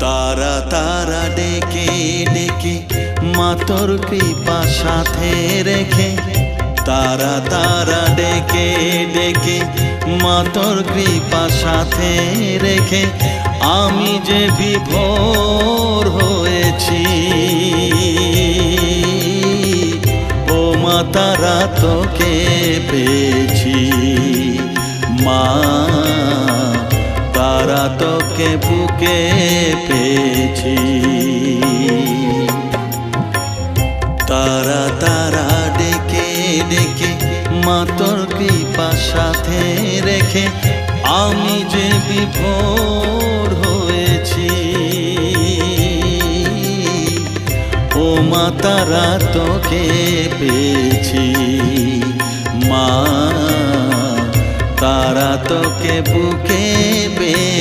তারা তারা ডেকে ডেকে মা তোর কৃপা সাথে রেখে, তারা তারা ডেকে ডেকে মা তোর কৃপা সাথে রেখে আমি যে বিভোর হয়েছি। ও মা তারা তোকে পেয়েছি, মা তারা তোকে বুকে পেয়েছি। তারা তারা ডেকে ডেকে মা তোর কৃপা সাথে রেখে আমি যে বিভোর হয়েছি। ও মা তারা তোকে পেয়েছি, মা তারা তোকে বুকে পেয়েছি।